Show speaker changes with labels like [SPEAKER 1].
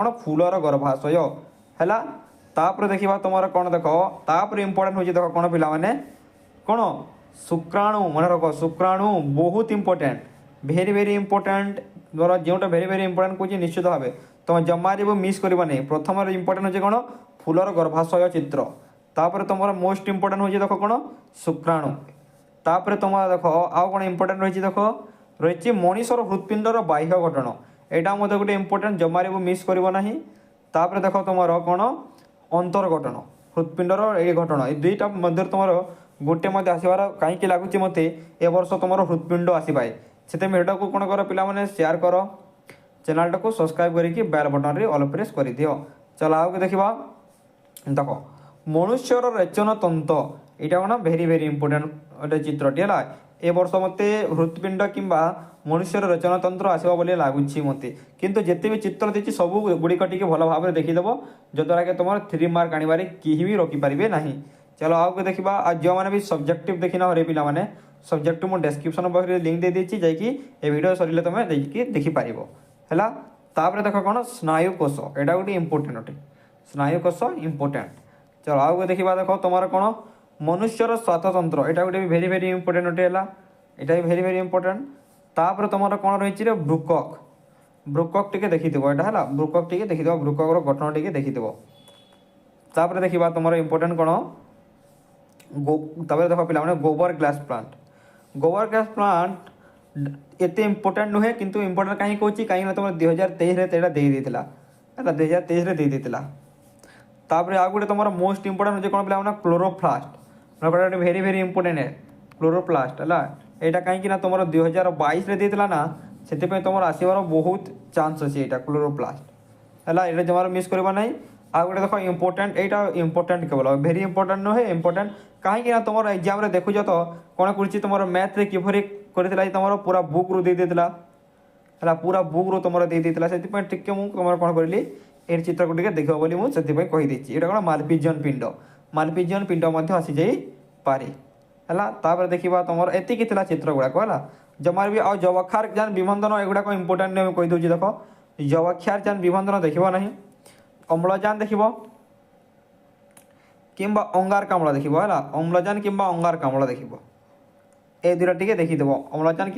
[SPEAKER 1] कौन फूलर गर्भाशय है। तापर देखा तुम कौन देख तापर इंपोर्टेंट हो देख कौन पे कौन शुक्राणु मन रख शुक्राणु बहुत इंपोर्टेंट भेरी भेरी इंपोर्टेंट धर जोटा भेरी भेरी इंपोर्टेंट कौन निश्चित भाव तुम जमारे मिस कर प्रथम इंपोर्टेंट हो कौन फूलर गर्भाशय चित्र तापर तुम मोस्ट इंपोर्टेंट हो देख कौन शुक्राणु तापर तुम देख आउ कौन इंपोर्टेंट रही देख रही मनीषर हृत्पिंडर बाह्य गठन यहाँ मत गोटे इंपोर्टेंट जमारे मिस करना तापर देख तुम कौन अंतर्गठन हृत्पिंडर ये घटन ये दुईटा मध्य तुम गोटे मत आसबार कहीं लगुच मत ए वर्ष तुम हृत्पिंड आसपाए से भिडियो को कौन कर पे शेयर कर चैनल को सब्सक्राइब करके बेल बटन रे ऑल प्रेस कर दियो। चलो आगे देखा देख मनुष्यर रेचन तंत्र यहाँ कौन भेरी भेरी इंपोर्टेंट गोटे चित्रटी है ए वर्ष मत हृत्पिंड कि मनुष्यर रेचन तंत्र आसवा बोली लगुच मत किंतु जिते भी चित्र देती सब गुड़िक टी भल भाव देखीदेव जद्वारा कि तुम 3 मार्क आने कहीं भी रखिपारे ना। चलो आगे देखा जो मैंने भी सब्जेक्टिव देखी ना रे पे सब्जेक्ट मुझे डिस्क्रिप्शन बॉक्स में लिंक दे देती जाकि वीडियो सर तुम देखिपार है। तापर देख कौन स्नायुकोश यहाँ गोटे इंपोर्टेंट अटे स्नायुकोश इंपोर्टेंट। चलो आगे देखा देख तुम कौन मनुष्यर श्वासतंत्र यहाँ गोटे भेरी भेरी इंपोर्टेंट अटे है यहाँ भेरी भेरी इंपोर्टेंट। तापर तुम कौन रही ब्रुकक ब्रुकक टी देखीद यहाँ है ब्रुकक टी देखीद ब्रुकक गठन टी देखीद। तापर देखा तुम इंपोर्टेंट कौन तापर देख पे गोबर ग्लास प्लांट एत इंपोर्टेंट नुहे किंतु इंपोर्टेंट कहीं कौन कहीं तुम 2023 देदेला 2023 देदेला। तापर आ गए तुम मोस्ट इंपोर्टेंट हो कौन पे क्लोरोप्लास्ट गोटे भेरी भेरी इंपोर्टेंट है क्लोरोप्लास्ट है यहाँ कहीं तुम 2022 देदेला ना से तुम आसबार बहुत चांस अच्छे यहाँ क्लोरोप्लास्ट है यहाँ जमार मिस करवा ना। आ गए देख इंपोर्टेंट यहाँ इंपोर्टेंट केवल भेरी इंपोर्टेंट नुहे इंपोर्टेंट कहीं तुम एग्जाम देखुच तो कौन कर तुम मैथ रे किभरी कर तुम पूरा बुक रू देदेला है पूरा बुक रू तुम देदेला से टिके मुझे तुम कौन करी ये चित्र को देख बोली मुझे कहीदेची यहाँ कौन मालपिजियन पिंड आसी जापे है। देखा तुम एतिक चित्र गुड़ाक है जमार भी आ जवाक्षार जान विबंधन एगुड़ाक इंपोर्टेंट नहीं कहीदे देख जवाक्षार जान विबंधन देख ना अम्लजान देख कि अंगारकाम्ल देख है अम्लजान कि अंगारकाम्ल देख ए दुटा टी देखीदेव अम्लजान